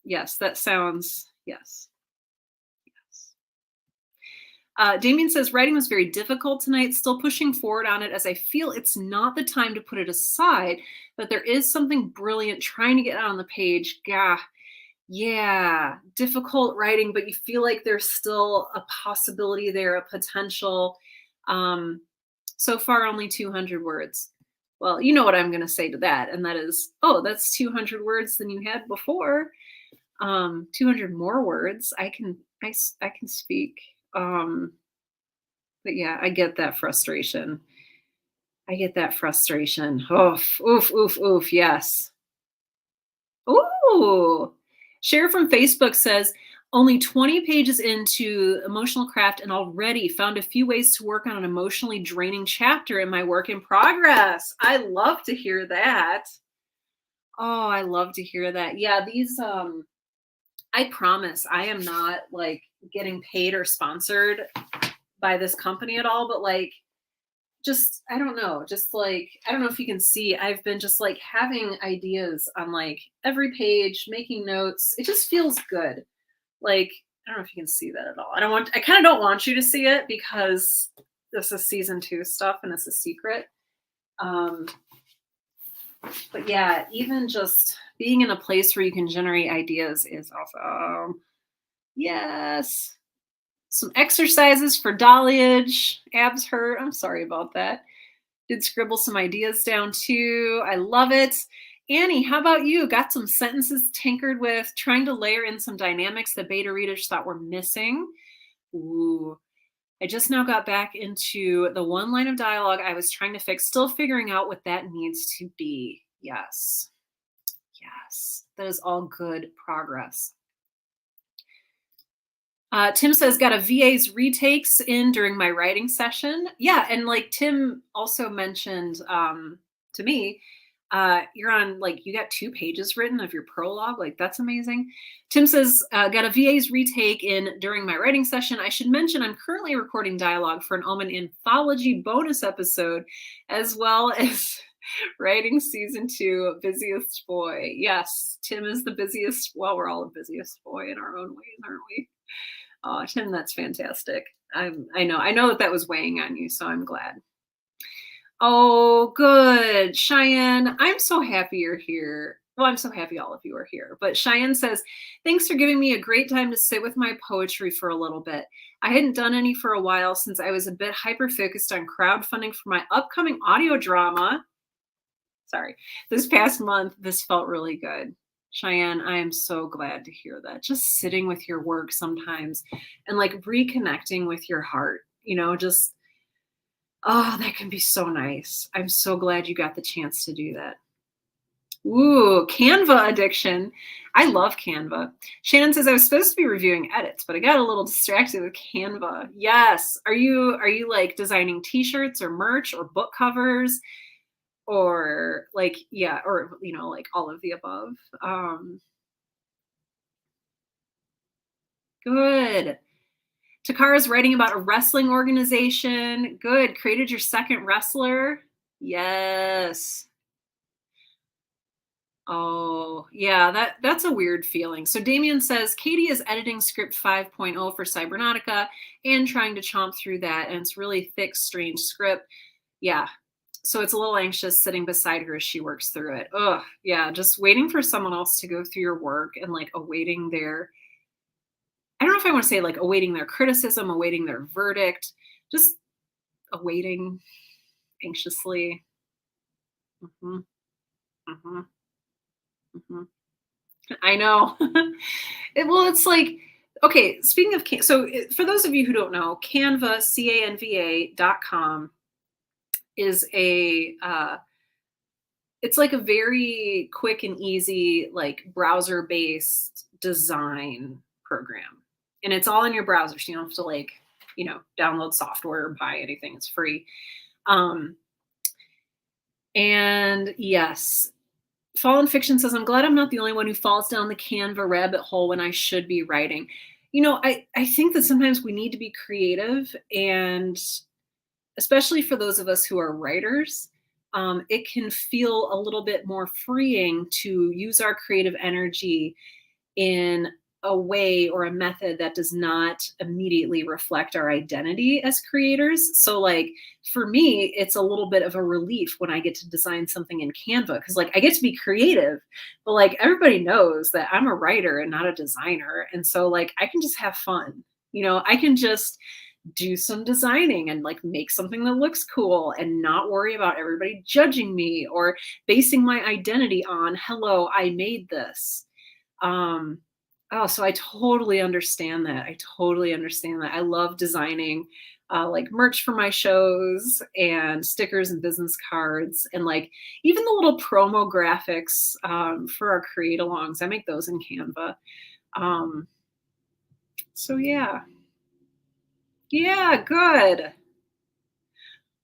Yes, that sounds, yes. Yes. Damien says, writing was very difficult tonight, still pushing forward on it as I feel it's not the time to put it aside, but there is something brilliant trying to get out on the page. Gah, yeah, difficult writing, but you feel like there's still a possibility there, a potential. So far, only 200 words. Well, you know what I'm going to say to that, and that is, oh, that's 200 words than you had before. 200 more words. I can speak. But yeah, I get that frustration. Oof, oof, oof, oof. Yes. Ooh. Share from Facebook says, only 20 pages into emotional craft and already found a few ways to work on an emotionally draining chapter in my work in progress. I love to hear that. Oh, I love to hear that. Yeah, these I promise I am not like getting paid or sponsored by this company at all, but like just I don't know, just like I don't know if you can see, I've been just like having ideas on like every page, making notes. It just feels good. Like I don't know if you can see that at all. I kind of don't want you to see it because this is season 2 stuff and it's a secret. But yeah, even just being in a place where you can generate ideas is awesome. Yes. Some exercises for dollage. Abs hurt. I'm sorry about that. Did scribble some ideas down too. I love it. Annie, how about you? Got some sentences tinkered with, trying to layer in some dynamics that beta readers thought were missing. Ooh. I just now got back into the one line of dialogue I was trying to fix, still figuring out what that needs to be. Yes. Yes. That is all good progress. Tim says, got a VA's retakes in during my writing session. Yeah, and like Tim also mentioned to me, You're on like you got 2 pages written of your prologue. Like that's amazing. Tim says, got a VA's retake in during my writing session. I should mention I'm currently recording dialogue for an Omen anthology bonus episode, as well as writing season 2 of Busiest Boy. Yes, Tim is the busiest. Well, we're all the busiest boy in our own ways, aren't we? Oh, Tim, that's fantastic. I know that was weighing on you, so I'm glad. Oh, good. Cheyenne, I'm so happy you're here. Well, I'm so happy all of you are here. But Cheyenne says, thanks for giving me a great time to sit with my poetry for a little bit. I hadn't done any for a while since I was a bit hyper-focused on crowdfunding for my upcoming audio drama. Sorry. This past month, this felt really good. Cheyenne, I am so glad to hear that. Just sitting with your work sometimes and like reconnecting with your heart, just oh, that can be so nice. I'm so glad you got the chance to do that. Ooh, Canva addiction. I love Canva. Shannon says I was supposed to be reviewing edits, but I got a little distracted with Canva. Yes. Are you like designing t-shirts or merch or book covers or like or like all of the above? Good. Takara's writing about a wrestling organization. Good. Created your second wrestler. Yes. Oh, yeah, that's a weird feeling. So Damien says Katie is editing script 5.0 for Cybernautica and trying to chomp through that. And it's really thick, strange script. Yeah. So it's a little anxious sitting beside her as she works through it. Ugh. Yeah. Just waiting for someone else to go through your work and like awaiting I don't know if I want to say like awaiting their criticism, awaiting their verdict, just awaiting anxiously. Hmm. Hmm. Hmm. I know. It's like, okay, speaking of, for those of you who don't know, Canva, Canva.com is it's like a very quick and easy, like browser-based design program. And it's all in your browser. So you don't have to like, download software or buy anything. It's free. And yes, Fallen Fiction says, I'm glad I'm not the only one who falls down the Canva rabbit hole when I should be writing. I think that sometimes we need to be creative, and especially for those of us who are writers, it can feel a little bit more freeing to use our creative energy in a way or a method that does not immediately reflect our identity as creators. So like for me, it's a little bit of a relief when I get to design something in Canva, because like I get to be creative, but like everybody knows that I'm a writer and not a designer. And so like I can just have fun. I can just do some designing and like make something that looks cool and not worry about everybody judging me or basing my identity on, hello, I made this. So I totally understand that. I love designing like merch for my shows and stickers and business cards and like even the little promo graphics for our create alongs. I make those in Canva. So yeah. Yeah, good.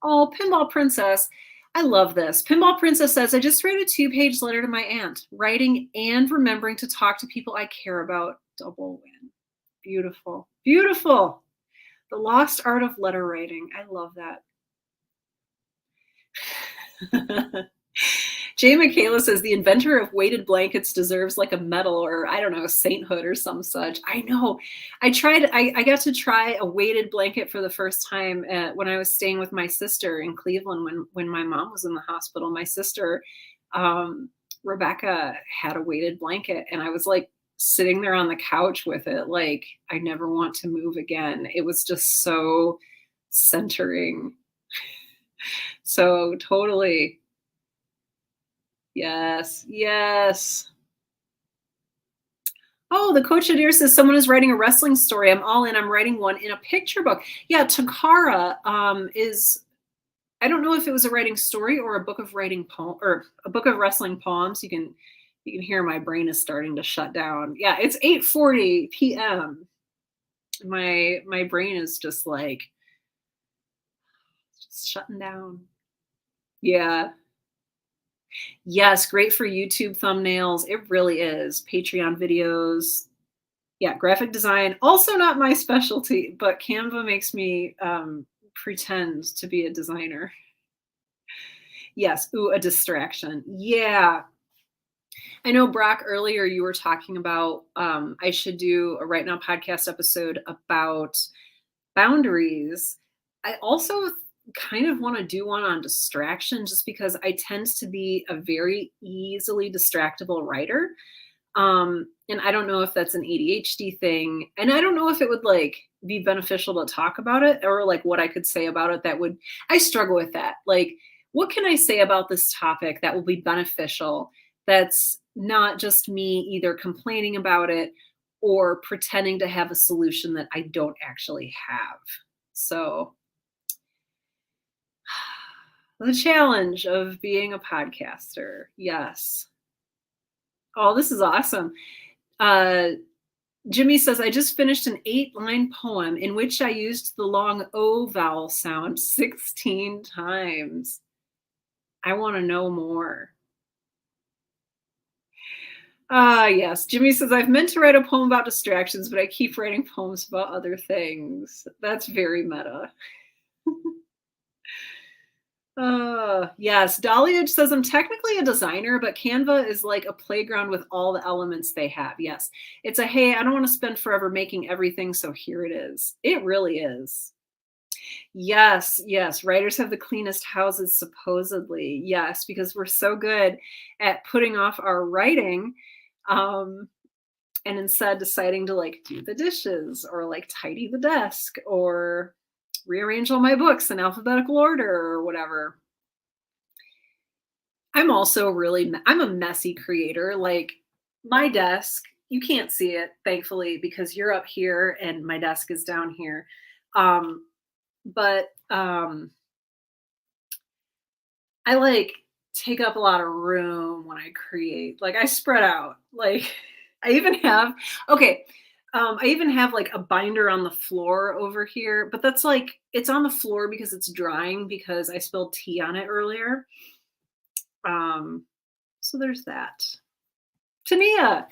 Oh, Pinball Princess. I love this. Pinball Princess says, I just wrote a 2-page letter to my aunt, writing and remembering to talk to people I care about. Double win. Beautiful. Beautiful. The lost art of letter writing. I love that. Jay Michaela says the inventor of weighted blankets deserves like a medal or I don't know, sainthood or some such. I know. I got to try a weighted blanket for the first time when I was staying with my sister in Cleveland when my mom was in the hospital. My sister, Rebecca, had a weighted blanket and I was like sitting there on the couch with it. Like I never want to move again. It was just so centering. So totally. Yes, yes. Oh, the Coach Adair says someone is writing a wrestling story. I'm all in. I'm writing one in a picture book. Yeah, Takara is. I don't know if it was a writing story or a book of writing poem or a book of wrestling poems. You can hear my brain is starting to shut down. Yeah, it's 8:40 p.m. My brain is just like just shutting down. Yeah. Yes, great for YouTube thumbnails. It really is. Patreon videos. Yeah, graphic design, also not my specialty, but Canva makes me pretend to be a designer. Yes, ooh, a distraction. Yeah. I know, Brock, earlier you were talking about I should do a Right Now podcast episode about boundaries. I also kind of want to do one on distraction just because I tend to be a very easily distractible writer. And I don't know if that's an ADHD thing. And I don't know if it would like be beneficial to talk about it or like what I could say about it that would, I struggle with that. Like, what can I say about this topic that will be beneficial? That's not just me either complaining about it or pretending to have a solution that I don't actually have. So, the challenge of being a podcaster. Yes. Oh, this is awesome. Uh, Jimmy says, I just finished an 8-line poem in which I used the long O vowel sound 16 times. I want to know more. Ah, yes. Jimmy says, I've meant to write a poem about distractions, but I keep writing poems about other things. That's very meta. Yes. Dahlia says, I'm technically a designer, but Canva is like a playground with all the elements they have. Yes. It's a, hey, I don't want to spend forever making everything, so here it is. It really is. Yes, yes. Writers have the cleanest houses, supposedly. Yes, because we're so good at putting off our writing, um, and instead deciding to like do the dishes or like tidy the desk or rearrange all my books in alphabetical order or whatever. I'm also I'm a messy creator. Like my desk, you can't see it, thankfully, because you're up here and my desk is down here. But I like take up a lot of room when I create. Like I spread out. Like I even have okay. I even have like a binder on the floor over here, but that's like it's on the floor because it's drying because I spilled tea on it earlier. Um, so there's that. Tania.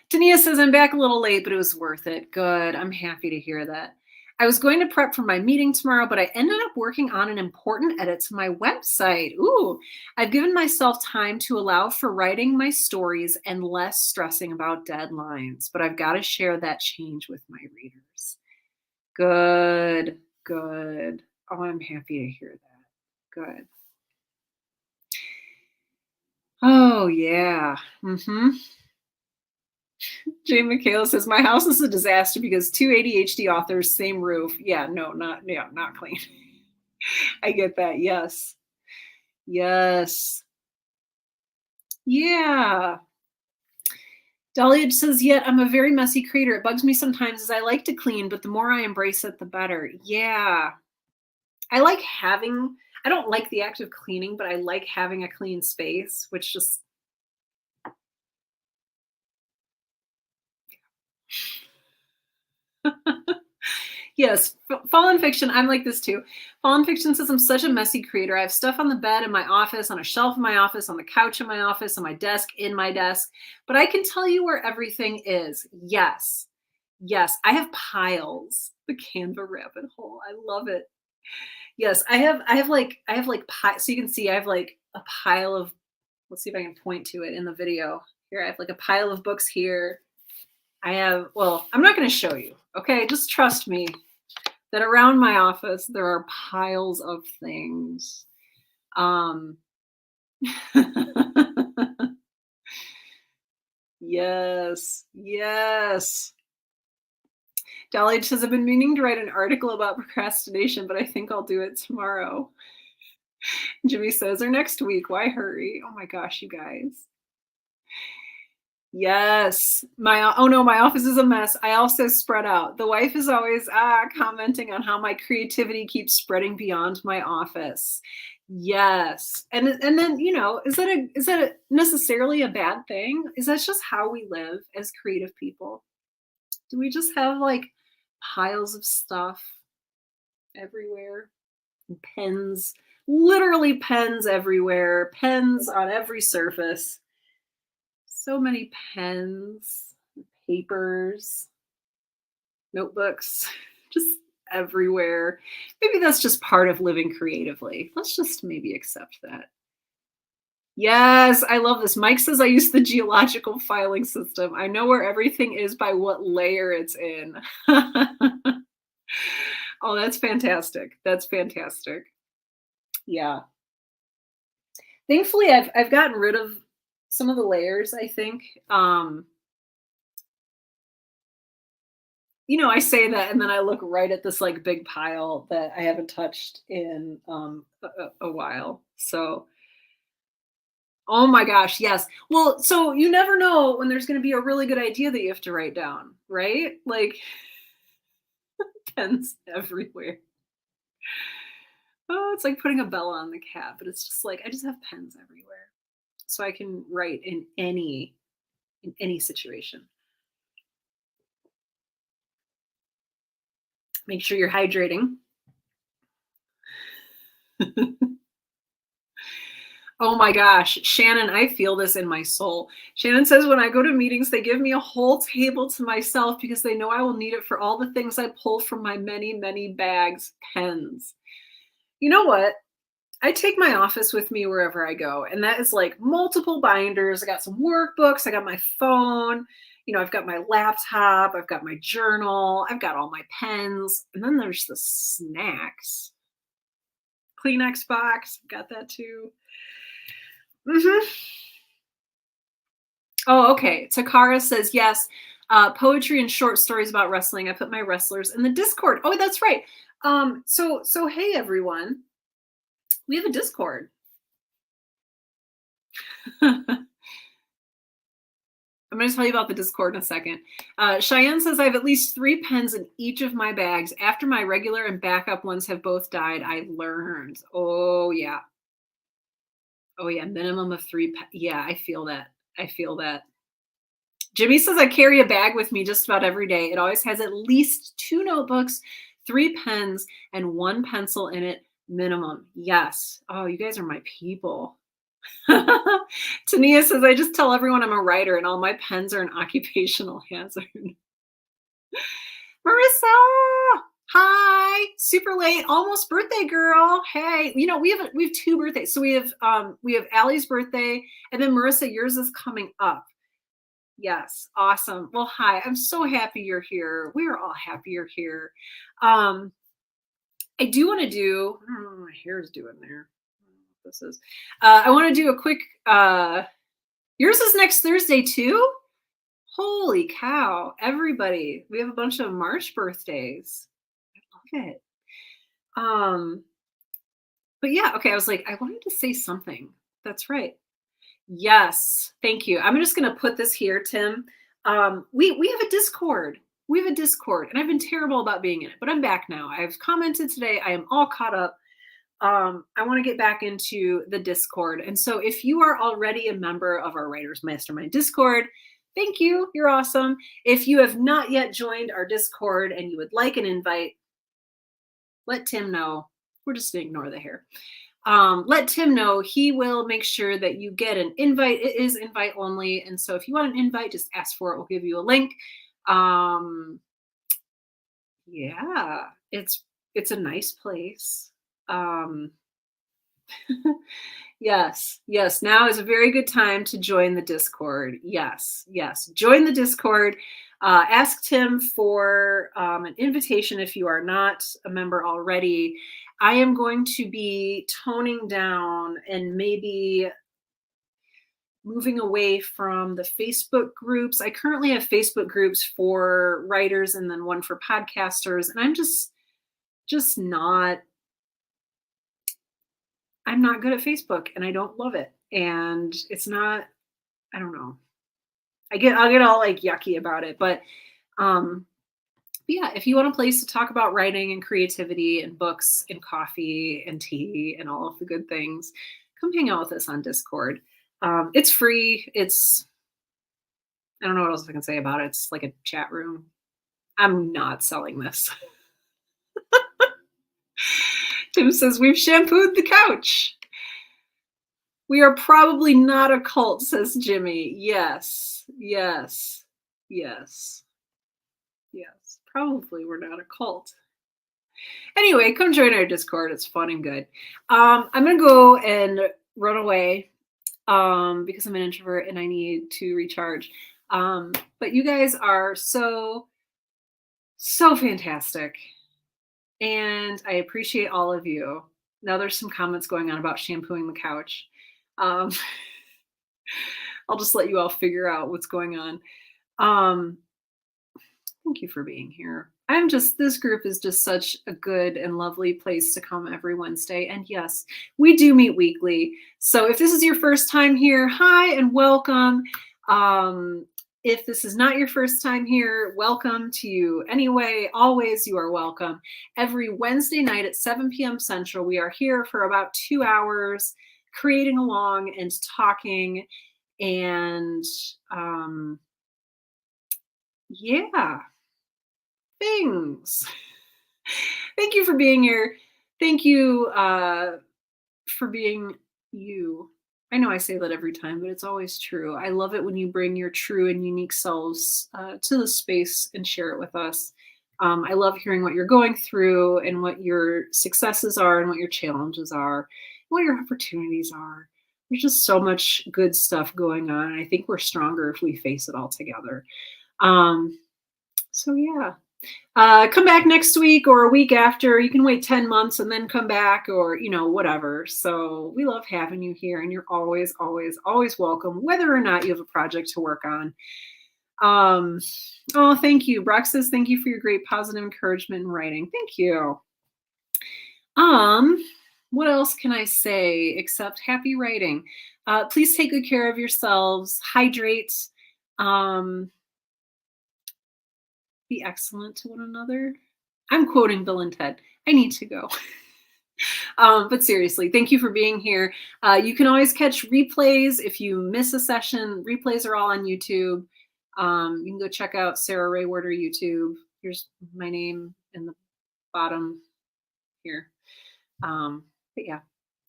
Tania says, I'm back a little late, but it was worth it. Good. I'm happy to hear that. I was going to prep for my meeting tomorrow, but I ended up working on an important edit to my website. Ooh, I've given myself time to allow for writing my stories and less stressing about deadlines, but I've got to share that change with my readers. Good, good. Oh, I'm happy to hear that. Good. Oh, yeah. Mm-hmm. Jane Michaela says, my house is a disaster because two ADHD authors, same roof. Yeah, no, not clean. I get that. Yes. Yes. Yeah. Dahlia says, yet I'm a very messy creator. It bugs me sometimes as I like to clean, but the more I embrace it, the better. Yeah. I like having, I don't like the act of cleaning, but I like having a clean space, which just yes, Fallen Fiction, I'm like this too. Fallen Fiction says I'm such a messy creator. I have stuff on the bed in my office, on a shelf in my office, on the couch in my office, on my desk, in my desk. But I can tell you where everything is. Yes. Yes. I have piles. The Canva rabbit hole. I love it. Yes. So you can see I have like a pile of, let's see if I can point to it in the video. Here, I have like a pile of books here. Well, I'm not going to show you. Okay. Just trust me that around my office there are piles of things. Um, yes, yes. Dolly says, I've been meaning to write an article about procrastination, but I think I'll do it tomorrow. Jimmy says, or next week. Why hurry? Oh my gosh, you guys. Yes. Oh no, my office is a mess. I also spread out. The wife is always commenting on how my creativity keeps spreading beyond my office. Yes. And then, is that necessarily a bad thing? Is that just how we live as creative people? Do we just have like piles of stuff everywhere? Pens Literally pens everywhere, pens on every surface. So many pens, papers, notebooks, just everywhere. Maybe that's just part of living creatively. Let's just maybe accept that. Yes, I love this. Mike says I use the geological filing system. I know where everything is by what layer it's in. Oh, that's fantastic. That's fantastic. Yeah. Thankfully, I've gotten rid of some of the layers, I think. I say that and then I look right at this like big pile that I haven't touched in a while. So, oh my gosh, yes. Well, so you never know when there's going to be a really good idea that you have to write down, right? Like pens everywhere. Oh, it's like putting a bell on the cat, but it's just like I just have pens everywhere. So I can write in any situation. Make sure you're hydrating. Oh my gosh, Shannon, I feel this in my soul. Shannon says, when I go to meetings, they give me a whole table to myself because they know I will need it for all the things I pull from my many, many bags, pens. You know what? I take my office with me wherever I go, and that is like multiple binders. I got some workbooks, I got my phone, I've got my laptop, I've got my journal, I've got all my pens, and then there's the snacks. Kleenex box, got that too. Hmm. Oh, okay. Takara says yes. Poetry and short stories about wrestling. I put my wrestlers in the Discord. Oh, that's right. So hey everyone, we have a Discord. I'm going to tell you about the Discord in a second. Cheyenne says I have at least 3 pens in each of my bags. After my regular and backup ones have both died, I learned. Oh yeah. Oh yeah. Minimum of 3. Yeah, I feel that. I feel that. Jimmy says I carry a bag with me just about every day. It always has at least 2 notebooks, 3 pens, and 1 pencil in it minimum. Yes. Oh, you guys are my people. Tania says I just tell everyone I'm a writer and all my pens are an occupational hazard. Marissa, hi, super late, almost birthday girl. Hey, we have 2 birthdays. So we have Allie's birthday, and then Marissa, yours is coming up. Yes, awesome. Well, hi, I'm so happy you're here. We are all happy you're here. Um, I do want to do. I don't know what my hair's doing there. I don't know what this is. I want to do a quick. Yours is next Thursday too. Holy cow! Everybody, we have a bunch of March birthdays. I love it. Um, but yeah, okay. I was like, I wanted to say something. That's right. Yes, thank you. I'm just gonna put this here, Tim. We have a Discord. We have a Discord, and I've been terrible about being in it, but I'm back now. I've commented today. I am all caught up. I want to get back into the Discord. And so if you are already a member of our Writers Mastermind Discord, thank you. You're awesome. If you have not yet joined our Discord and you would like an invite, let Tim know. We're just going to ignore the hair. Let Tim know. He will make sure that you get an invite. It is invite only. And so if you want an invite, just ask for it. We'll give you a link. Yeah, it's a nice place. Yes, yes. Now is a very good time to join the Discord. Yes, yes. Join the Discord. Ask Tim for an invitation if you are not a member already. I am going to be toning down and maybe moving away from the Facebook groups. I currently have Facebook groups for writers and then one for podcasters, and I'm not good at Facebook and I don't love it. And it's not, I don't know. I'll get all like yucky about it. But yeah, if you want a place to talk about writing and creativity and books and coffee and tea and all of the good things, come hang out with us on Discord. It's free. I don't know what else I can say about it. It's like a chat room. I'm not selling this. Tim says, we've shampooed the couch. We are probably not a cult, says Jimmy. Yes, yes, yes, yes. Probably we're not a cult. Anyway, come join our Discord. It's fun and good. I'm going to go and run away because I'm an introvert and I need to recharge. But you guys are so fantastic. And I appreciate all of you. Now there's some comments going on about shampooing the couch. I'll just let you all figure out what's going on. Thank you for being here. This group is just such a good and lovely place to come every Wednesday. And yes, we do meet weekly. So if this is your first time here, hi and welcome. If this is not your first time here, welcome to you anyway. Always, you are welcome. Every Wednesday night at 7 p.m. Central, we are here for about 2 hours, creating along and talking. And yeah, things. Thank you for being here. Thank you for being you. I know I say that every time, but it's always true. I love it when you bring your true and unique selves to the space and share it with us. I love hearing what you're going through and what your successes are and what your challenges are, and what your opportunities are. There's just so much good stuff going on. And I think we're stronger if we face it all together. So yeah. Come back next week or a week after. You can wait 10 months and then come back, or, whatever. So we love having you here, and you're always, always, always welcome, whether or not you have a project to work on. Oh, thank you. Brock says, thank you for your great positive encouragement in writing. Thank you. What else can I say except happy writing? Please take good care of yourselves, hydrate, be excellent to one another. I'm quoting Bill and Ted. I need to go. But seriously, thank you for being here. You can always catch replays if you miss a session. Replays are all on YouTube. You can go check out Sarah Ray Warder YouTube. Here's my name in the bottom here. But yeah,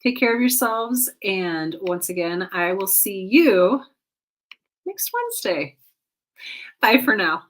take care of yourselves. And once again, I will see you next Wednesday. Bye for now.